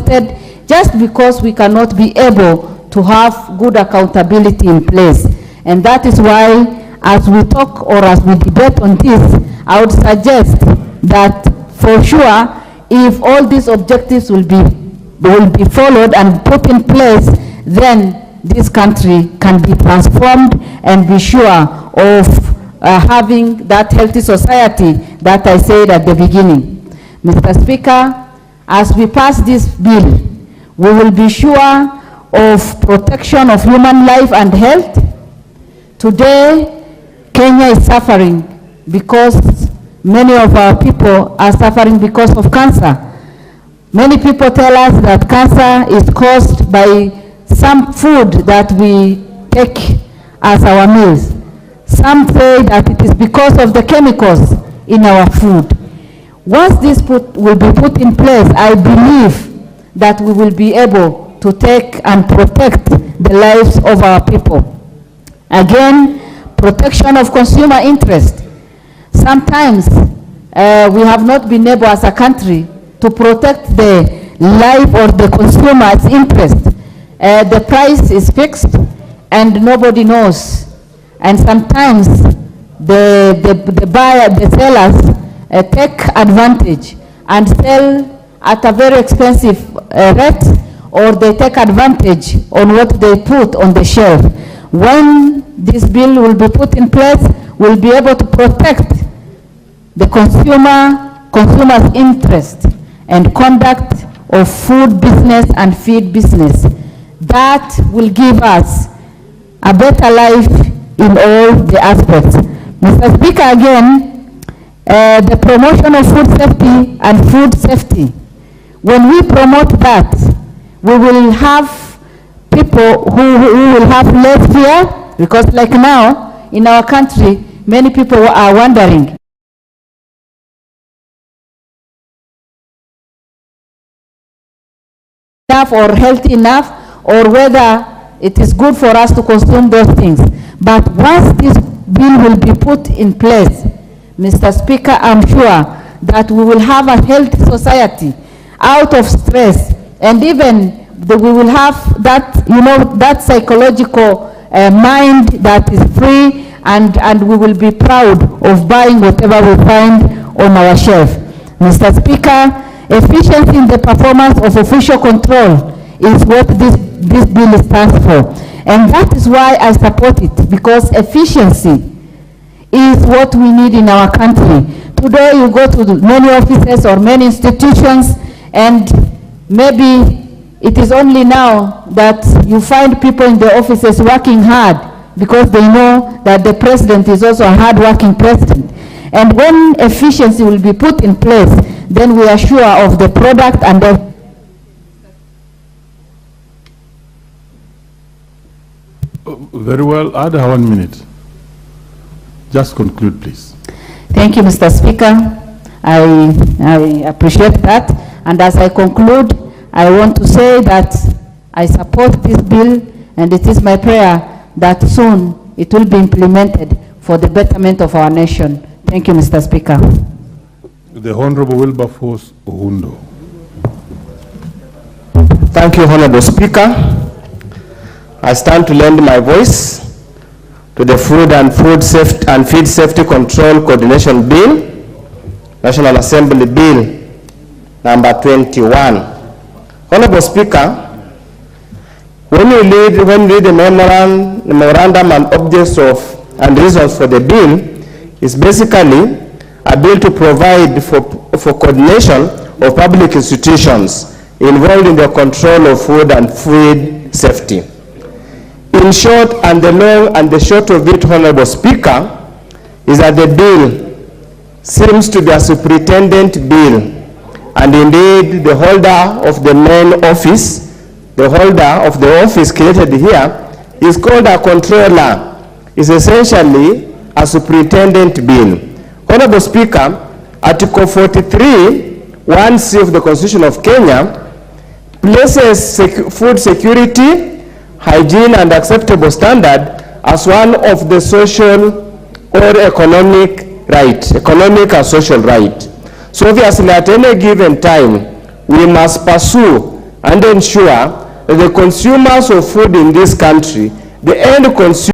wasted just because we cannot be able to have good accountability in place. And that is why, as we talk or as we debate on this, I would suggest that for sure, if all these objectives will be followed and put in place, then this country can be transformed and be sure of having that healthy society that I said at the beginning. Mr. Speaker, as we pass this bill, we will be sure of protection of human life and health. Today, Kenya is suffering because many of our people are suffering because of cancer. Many people tell us that cancer is caused by some food that we take as our meals. Some say that it is because of the chemicals in our food. Once this will be put in place, I believe that we will be able to take and protect the lives of our people. Again, protection of consumer interest. Sometimes we have not been able as a country to protect the life or the consumer's interest. The price is fixed and nobody knows. And sometimes the buyer, the sellers take advantage and sell at a very expensive rate, or they take advantage on what they put on the shelf. When this bill will be put in place, we'll be able to protect the consumer's interest and conduct of food business and feed business. That will give us a better life in all the aspects. Mr. Speaker, again, the promotion of food safety and food safety. When we promote that, we will have people who will have less fear, because like now, in our country, many people are wondering, enough or healthy enough, or whether it is good for us to consume those things. But once this bill will be put in place, Mr. Speaker, I'm sure that we will have a healthy society out of stress, and even we will have that, that psychological mind that is free, and we will be proud of buying whatever we find on our shelf. Mr. Speaker, efficiency in the performance of official control is what this bill stands for. And that is why I support it, because efficiency is what we need in our country. Today you go to many offices or many institutions, and maybe it is only now that you find people in the offices working hard, because they know that the president is also a hard-working president. And when efficiency will be put in place, then we are sure of the product and the... Very well, add 1 minute. Just conclude, please. Thank you, Mr. Speaker. I appreciate that. And as I conclude, I want to say that I support this bill, and it is my prayer that soon it will be implemented for the betterment of our nation. Thank you, Mr. Speaker. The Honorable Wilberforce Ohundo. Thank you, Honorable Speaker. I stand to lend my voice to the Food and Feed Safety Control Coordination Bill, National Assembly Bill number 21. Honorable Speaker, when you read the memorandum and objects of and reasons for the bill, it's basically a bill to provide for coordination of public institutions involved in the control of food and feed safety. In short, and the long and the short of it, Honorable Speaker, is that the bill seems to be a superintendent bill, and indeed the holder of the main office, the holder of the office created here, is called a controller. It's essentially a superintendent bill. Honorable Speaker, Article 43, 1C of the Constitution of Kenya places food security, hygiene and acceptable standard as one of the social or economic and social right. So obviously at any given time, we must pursue and ensure that the consumers of food in this country, the end consumer,